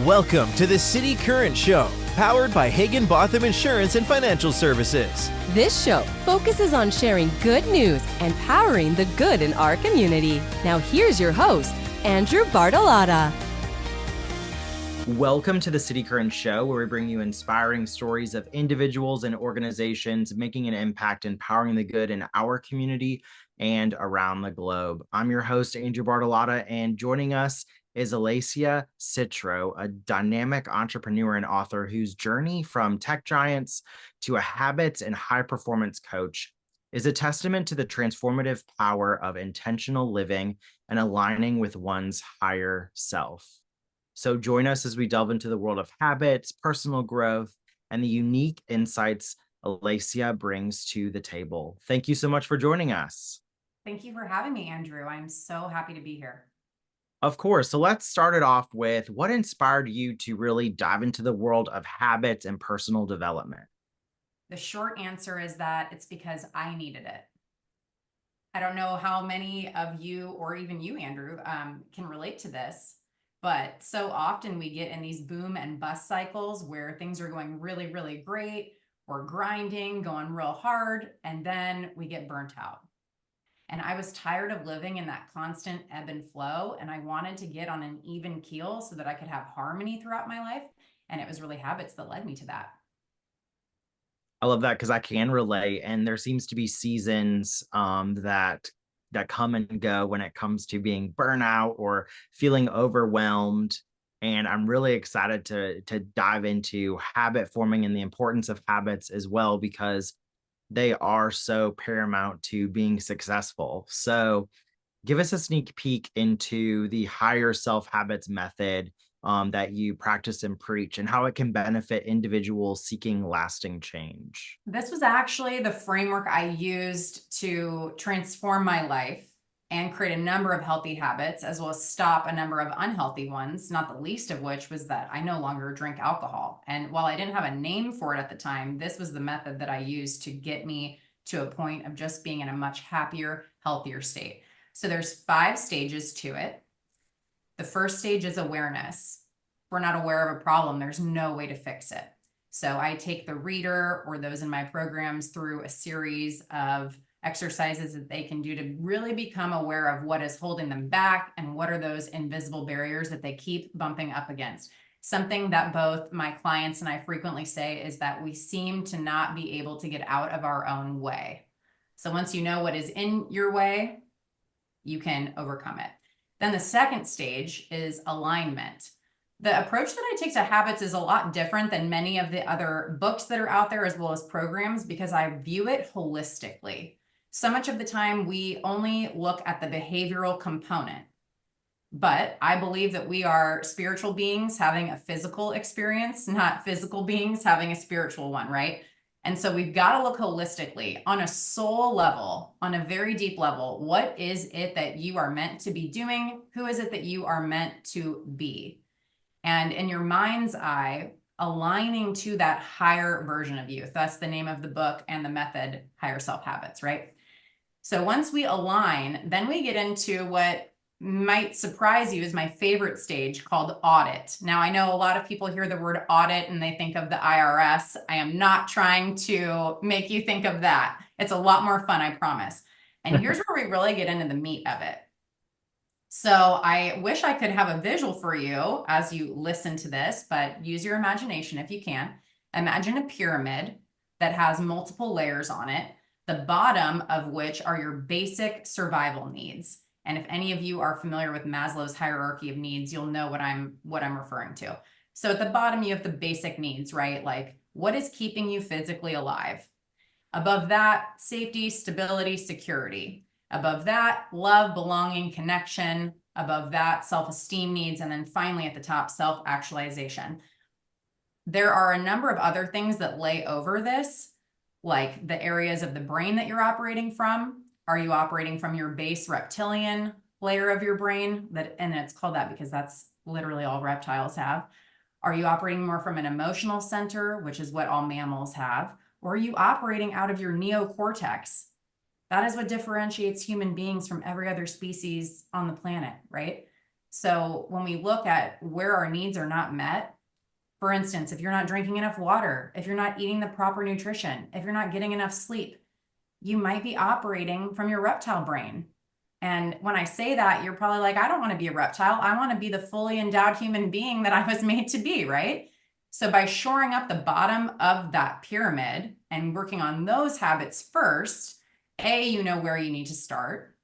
Welcome to the cityCURRENT Show, powered by Hagen-Botham Insurance and Financial Services. This show focuses on sharing good news and powering the good in our community. Now here's your host, Andrew Bartolotta. Welcome to the cityCURRENT Show, where we bring you inspiring stories of individuals and organizations making an impact and powering the good in our community and around the globe. I'm your host, Andrew Bartolotta, and joining us is Alessia Citro, a dynamic entrepreneur and author whose journey from tech giants to a habits and high-performance coach is a testament to the transformative power of intentional living and aligning with one's higher self. So join us as we delve into the world of habits, personal growth, and the unique insights Alessia brings to the table. Thank you so much for joining us. Thank you for having me, Andrew. I'm so happy to be here. Of course. So let's start it off with what inspired you to really dive into the world of habits and personal development? The short answer is that it's because I needed it. I don't know how many of you, or even you, Andrew, can relate to this, but so often we get in these boom and bust cycles where things are going really, really great. We're grinding, going real hard, and then we get burnt out. And I was tired of living in that constant ebb and flow, and I wanted to get on an even keel so that I could have harmony throughout my life. And it was really habits that led me to that. I love that because I can relate, and there seems to be seasons that come and go when it comes to being burnout or feeling overwhelmed. And I'm really excited to dive into habit forming and the importance of habits as well, because they are so paramount to being successful. So give us a sneak peek into the higher self habits method that you practice and preach, and how it can benefit individuals seeking lasting change. This was actually the framework I used to transform my life and create a number of healthy habits, as well as stop a number of unhealthy ones, not the least of which was that I no longer drink alcohol. And while I didn't have a name for it at the time, this was the method that I used to get me to a point of just being in a much happier, healthier state. So there's 5 stages to it. The first stage is awareness. If we're not aware of a problem, there's no way to fix it. So I take the reader or those in my programs through a series of exercises that they can do to really become aware of what is holding them back and what are those invisible barriers that they keep bumping up against. Something that both my clients and I frequently say is that we seem to not be able to get out of our own way. So once you know what is in your way, you can overcome it. Then the second stage is alignment. The approach that I take to habits is a lot different than many of the other books that are out there, as well as programs, because I view it holistically. So much of the time we only look at the behavioral component, but I believe that we are spiritual beings having a physical experience, not physical beings having a spiritual one, right? And so we've got to look holistically on a soul level, on a very deep level. What is it that you are meant to be doing? Who is it that you are meant to be? And in your mind's eye, aligning to that higher version of you. That's the name of the book and the method, Higher Self Habits, right? So once we align, then we get into what might surprise you is my favorite stage, called audit. Now, I know a lot of people hear the word audit and they think of the IRS. I am not trying to make you think of that. It's a lot more fun, I promise. And here's where we really get into the meat of it. So I wish I could have a visual for you as you listen to this, but use your imagination if you can. Imagine a pyramid that has multiple layers on it, the bottom of which are your basic survival needs. And if any of you are familiar with Maslow's hierarchy of needs, you'll know what I'm referring to. So at the bottom, you have the basic needs, right? Like, what is keeping you physically alive? Above that, safety, stability, security. Above that, love, belonging, connection. Above that, self-esteem needs. And then finally at the top, self-actualization. There are a number of other things that lay over this, like the areas of the brain that you're operating from. Are you operating from your base reptilian layer of your brain? And it's called that because that's literally all reptiles have. Are you operating more from an emotional center, which is what all mammals have? Or are you operating out of your neocortex? That is what differentiates human beings from every other species on the planet, right? So when we look at where our needs are not met, for instance, if you're not drinking enough water, if you're not eating the proper nutrition, if you're not getting enough sleep, you might be operating from your reptile brain. And when I say that, you're probably like, I don't want to be a reptile. I want to be the fully endowed human being that I was made to be, right? So by shoring up the bottom of that pyramid and working on those habits first, you know where you need to start.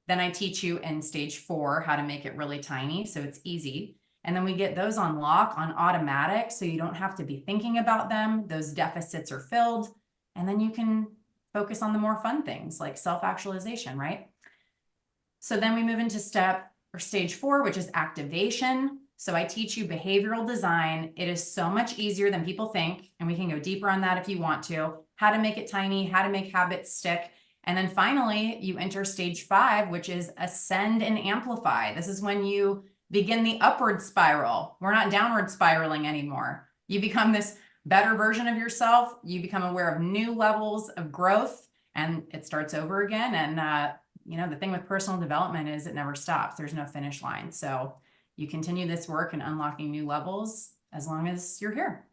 Then I teach you in stage 4 how to make it really tiny so it's easy. And then we get those on lock on automatic so you don't have to be thinking about them. Those deficits are filled. And then you can focus on the more fun things like self-actualization, right? So then we move into stage 4, which is activation. So I teach you behavioral design. It is so much easier than people think. And we can go deeper on that if you want to, how to make it tiny, how to make habits stick. And then finally, you enter stage 5, which is ascend and amplify. This is when you begin the upward spiral. We're not downward spiraling anymore. You become this better version of yourself. You become aware of new levels of growth, and it starts over again. And you know, the thing with personal development is it never stops. There's no finish line. So you continue this work and unlocking new levels as long as you're here.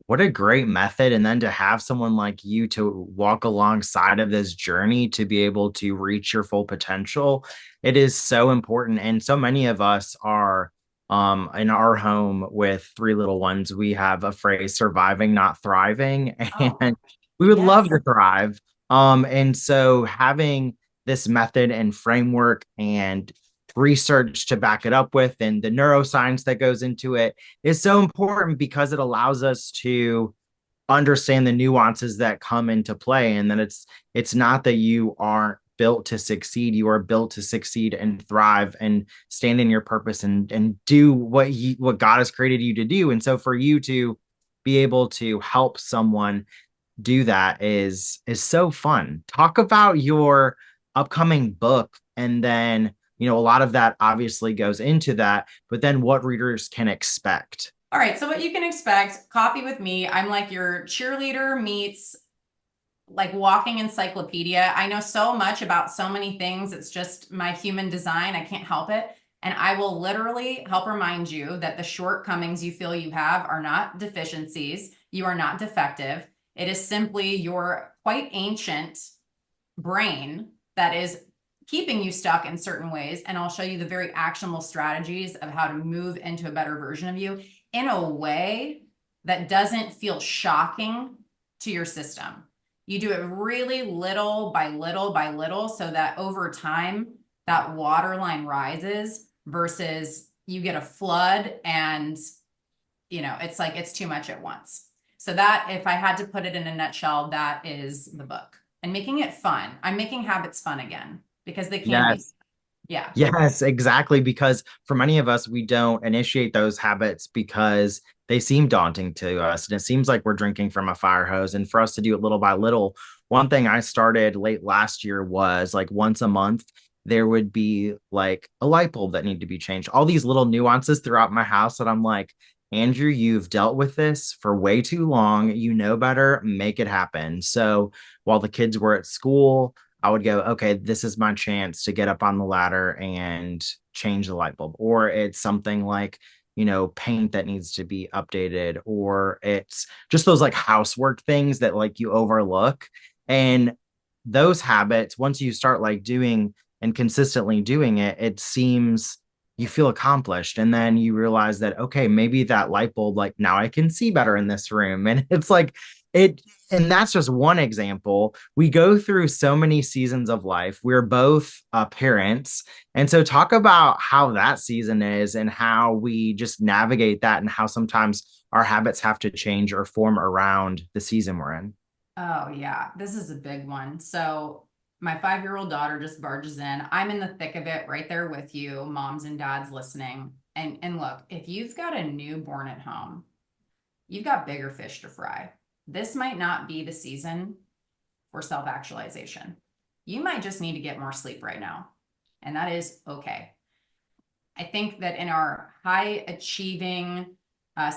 What a great method. And then to have someone like you to walk alongside of this journey to be able to reach your full potential. It is so important. And so many of us are in our home with 3 little ones. We have a phrase, surviving, not thriving. Oh, And we would love yes. to thrive. And so having this method and framework and research to back it up with and the neuroscience that goes into it is so important because it allows us to understand the nuances that come into play, and that it's not that you aren't built to succeed. You are built to succeed and thrive and stand in your purpose and do what God has created you to do. And so for you to be able to help someone do that is so fun. Talk about your upcoming book, and then a lot of that obviously goes into that, but then what readers can expect. All right, so what you can expect, coffee with me. I'm like your cheerleader meets like walking encyclopedia. I know so much about so many things. It's just my human design. I can't help it. And I will literally help remind you that the shortcomings you feel you have are not deficiencies. You are not defective. It is simply your quite ancient brain that is keeping you stuck in certain ways. And I'll show you the very actionable strategies of how to move into a better version of you in a way that doesn't feel shocking to your system. You do it really little by little by little so that over time, that waterline rises versus you get a flood and, it's like it's too much at once. So that, if I had to put it in a nutshell, that is the book. And making it fun. I'm making habits fun again because they can be. Yes. Yeah. Yes, exactly. Because for many of us, we don't initiate those habits because they seem daunting to us. And it seems like we're drinking from a fire hose. And for us to do it little by little, one thing I started late last year was like once a month, there would be like a light bulb that needed to be changed. All these little nuances throughout my house that I'm like, Andrew, you've dealt with this for way too long. You know better, make it happen. So while the kids were at school, I would go, okay, this is my chance to get up on the ladder and change the light bulb. Or it's something like, paint that needs to be updated, or it's just those like housework things that like you overlook. And those habits, once you start like doing and consistently doing it, it seems you feel accomplished. And then you realize that, okay, maybe that light bulb, like now I can see better in this room. And it's like, and that's just one example. We go through so many seasons of life. We're both parents. And so talk about how that season is and how we just navigate that, and how sometimes our habits have to change or form around the season we're in. Oh, yeah. This is a big one. So my 5-year-old daughter just barges in. I'm in the thick of it right there with you, moms and dads listening. And look, if you've got a newborn at home, you've got bigger fish to fry. This might not be the season for self-actualization. You might just need to get more sleep right now. And that is okay. I think that in our high achieving,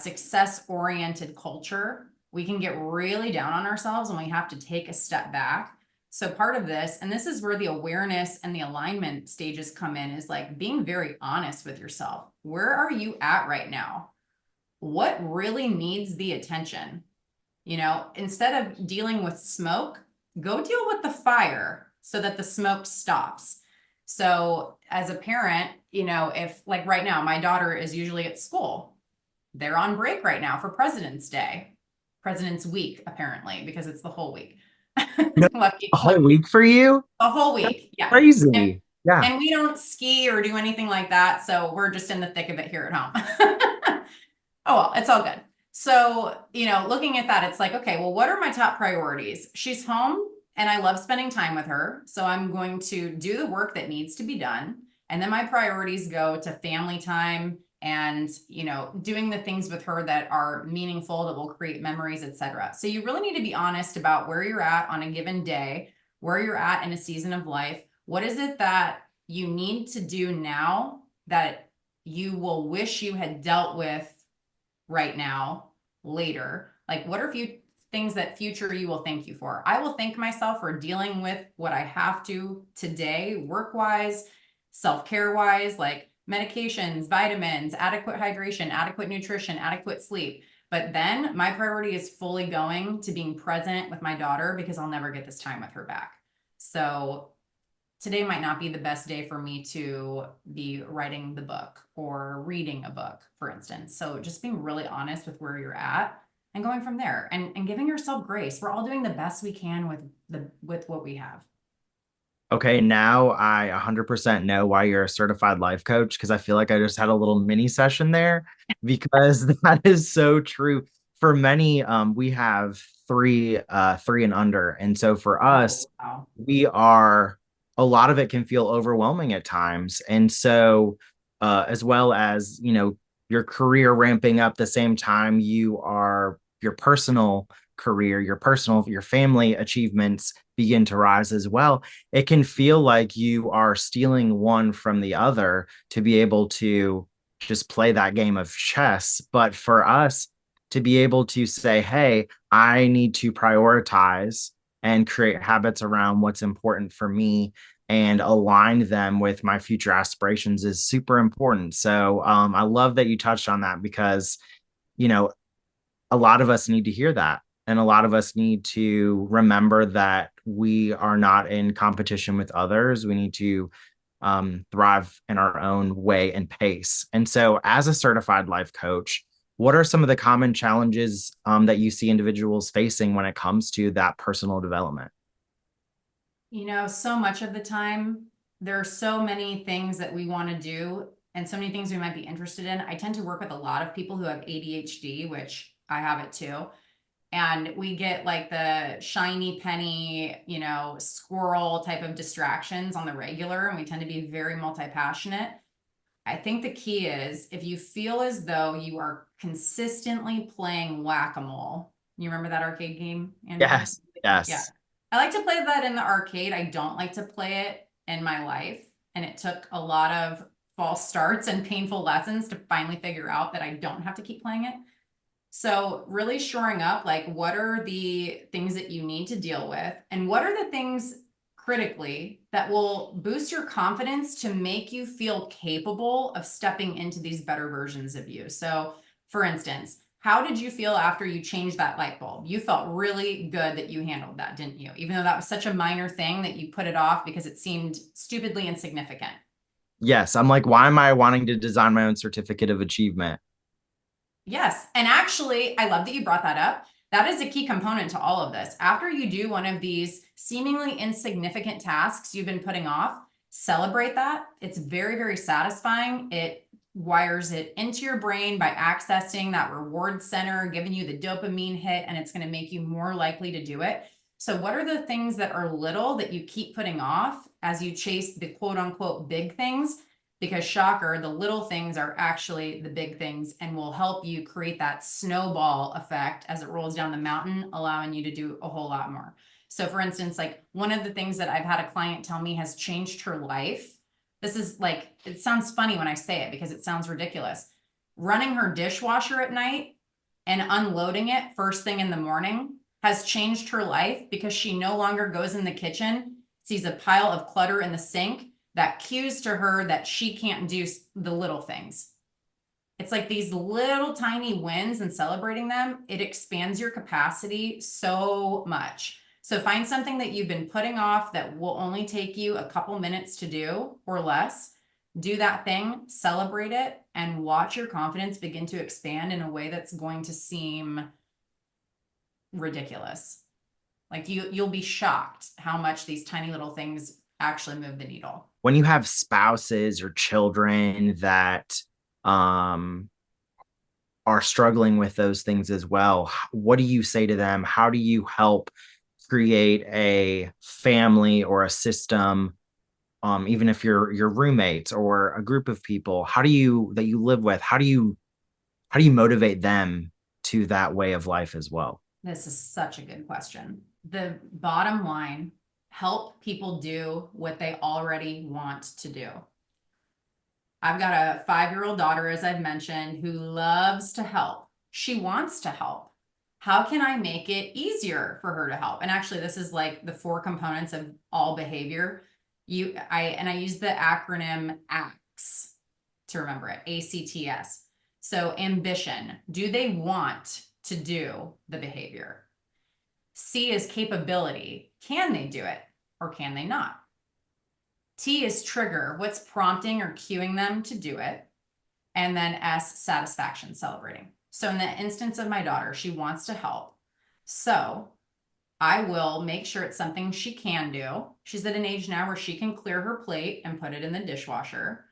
success-oriented culture, we can get really down on ourselves and we have to take a step back. So part of this, and this is where the awareness and the alignment stages come in, is like being very honest with yourself. Where are you at right now? What really needs the attention? Instead of dealing with smoke, go deal with the fire so that the smoke stops. So as a parent, if like right now, my daughter is usually at school. They're on break right now for President's Day, President's Week, apparently, because it's the whole week. No, Lucky, a whole week for you? a whole That's week. Yeah. crazy. Yeah. And we don't ski or do anything like that. So we're just in the thick of it here at home. Oh, well, it's all good. So, looking at that, it's like, okay, well, what are my top priorities? She's home and I love spending time with her. So I'm going to do the work that needs to be done. And then my priorities go to family time and, doing the things with her that are meaningful, that will create memories, etc. So you really need to be honest about where you're at on a given day, where you're at in a season of life. What is it that you need to do now that you will wish you had dealt with right now, later? Like, what are few things that future you will thank you for? I will thank myself for dealing with what I have to today, work-wise, self-care wise, like medications, vitamins, adequate hydration, adequate nutrition, adequate sleep. But then my priority is fully going to being present with my daughter, because I'll never get this time with her back. So today might not be the best day for me to be writing the book or reading a book, for instance. So just being really honest with where you're at and going from there, and giving yourself grace. We're all doing the best we can with what we have. Okay, now I 100% know why you're a certified life coach, because I feel like I just had a little mini session there, because that is so true. For many, we have three and under. And so for us, Oh, wow. a lot of it can feel overwhelming at times. And so, as well as, your career ramping up the same time your personal career, your family achievements begin to rise as well. It can feel like you are stealing one from the other to be able to just play that game of chess. But for us to be able to say, hey, I need to prioritize and create habits around what's important for me and align them with my future aspirations is super important. So I love that you touched on that, because, you know, a lot of us need to hear that. And a lot of us need to remember that we are not in competition with others. We need to thrive in our own way and pace. And so, as a certified life coach, what are some of the common challenges that you see individuals facing when it comes to that personal development? So much of the time, there are so many things that we want to do and so many things we might be interested in. I tend to work with a lot of people who have ADHD, which I have it too. And we get like the shiny penny, squirrel type of distractions on the regular, and we tend to be very multi-passionate. I think the key is, if you feel as though you are consistently playing whack-a-mole. You remember that arcade game, Andrew? Yes, Yeah. yes. I like to play that in the arcade. I don't like to play it in my life. And it took a lot of false starts and painful lessons to finally figure out that I don't have to keep playing it. So really shoring up, like, what are the things that you need to deal with? And what are the things critically that will boost your confidence to make you feel capable of stepping into these better versions of you? So for instance, how did you feel after you changed that light bulb? You felt really good that you handled that, didn't you? Even though that was such a minor thing that you put it off because it seemed stupidly insignificant. Yes. I'm like, why am I wanting to design my own certificate of achievement? Yes. And actually, I love that you brought that up. That is a key component to all of this. After you do one of these seemingly insignificant tasks you've been putting off, celebrate that. It's very, very satisfying. It wires it into your brain by accessing that reward center, giving you the dopamine hit, and it's going to make you more likely to do it. So what are the things that are little that you keep putting off as you chase the quote unquote big things? Because shocker, the little things are actually the big things and will help you create that snowball effect as it rolls down the mountain, allowing you to do a whole lot more. So for instance, like, one of the things that I've had a client tell me has changed her life. This is like, it sounds funny when I say it because it sounds ridiculous. Running her dishwasher at night and unloading it first thing in the morning has changed her life because she no longer goes in the kitchen, sees a pile of clutter in the sink that cues to her that she can't do the little things. It's like these little tiny wins, and celebrating them, it expands your capacity so much. So find something that you've been putting off that will only take you a couple minutes to do or less. Do that thing, celebrate it, and watch your confidence begin to expand in a way that's going to seem ridiculous. Like you'll be shocked how much these tiny little things actually move the needle. When you have spouses or children that are struggling with those things as well, what do you say to them? How do you help create a family or a system, even if you're roommates or a group of people, that you live with, how do you motivate them to that way of life as well? This is such a good question. The bottom line, help people do what they already want to do. I've got a 5-year-old daughter, as I've mentioned, who loves to help. She wants to help. How can I make it easier for her to help? And actually, this is like the 4 components of all behavior. I use the acronym ACTS to remember it, ACTS. So ambition, do they want to do the behavior? C is capability. Can they do it or can they not? T is trigger. What's prompting or cueing them to do it? And then S, satisfaction, celebrating. So in the instance of my daughter, she wants to help. So I will make sure it's something she can do. She's at an age now where she can clear her plate and put it in the dishwasher.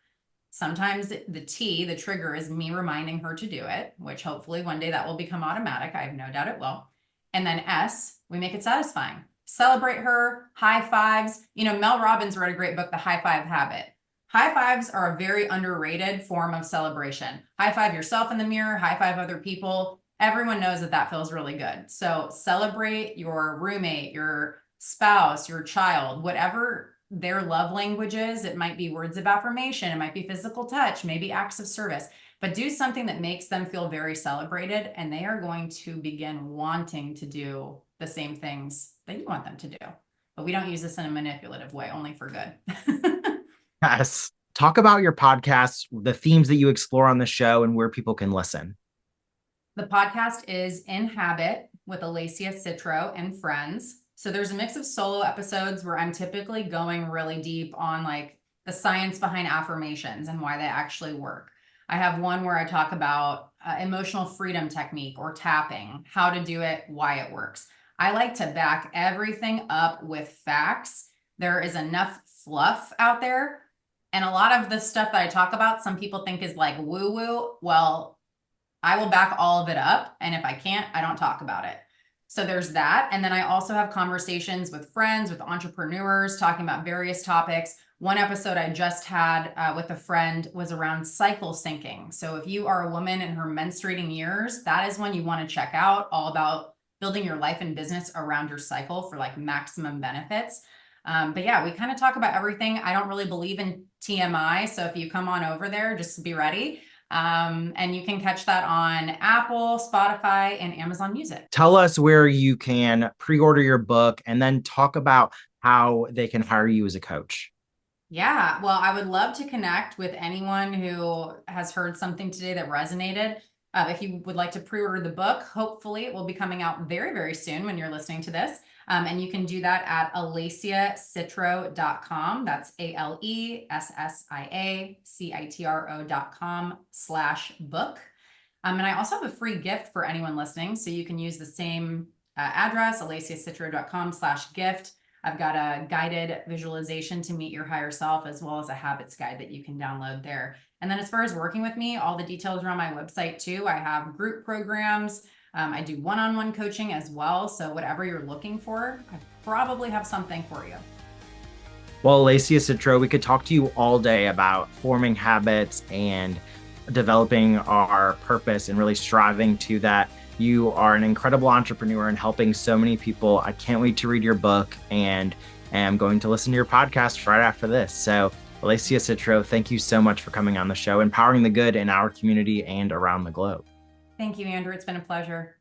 Sometimes the T, the trigger, is me reminding her to do it, which hopefully one day that will become automatic. I have no doubt it will. And then S, we make it satisfying. Celebrate her, high fives. Mel Robbins wrote a great book, The High Five Habit. High fives are a very underrated form of celebration. High five yourself in the mirror, high five other people. Everyone knows that feels really good. So celebrate your roommate, your spouse, your child, whatever their love language is. It might be words of affirmation, it might be physical touch, maybe acts of service, but do something that makes them feel very celebrated, and they are going to begin wanting to do the same things that you want them to do. But we don't use this in a manipulative way, only for good. Yes. Talk about your podcast, the themes that you explore on the show, and where people can listen. The podcast is In Habit with Alessia, Citro, and friends. So there's a mix of solo episodes where I'm typically going really deep on like the science behind affirmations and why they actually work. I have one where I talk about emotional freedom technique or tapping, how to do it, why it works. I like to back everything up with facts. There is enough fluff out there. And a lot of the stuff that I talk about, some people think is like woo-woo. Well, I will back all of it up. And if I can't, I don't talk about it. So there's that. And then I also have conversations with friends, with entrepreneurs, talking about various topics. One episode I just had with a friend was around cycle syncing. So if you are a woman in her menstruating years, that is one you want to check out, all about building your life and business around your cycle for like maximum benefits. But yeah, we kind of talk about everything. I don't really believe in TMI. So if you come on over there, just be ready. And you can catch that on Apple, Spotify, and Amazon Music. Tell us where you can pre-order your book, and then talk about how they can hire you as a coach. Yeah, well, I would love to connect with anyone who has heard something today that resonated. If you would like to pre-order the book, hopefully it will be coming out very, very soon when you're listening to this. And you can do that at alessiacitro.com. That's ALESSIACITRO.com/book. And I also have a free gift for anyone listening. So you can use the same address, alessiacitro.com/gift. I've got a guided visualization to meet your higher self, as well as a habits guide that you can download there. And then as far as working with me, all the details are on my website too. I have group programs. I do one-on-one coaching as well. So whatever you're looking for, I probably have something for you. Well, Alessia Citro, we could talk to you all day about forming habits and developing our purpose and really striving to that. You are an incredible entrepreneur and helping so many people. I can't wait to read your book, and am going to listen to your podcast right after this. So Alessia Citro, thank you so much for coming on the show, empowering the good in our community and around the globe. Thank you, Andrew. It's been a pleasure.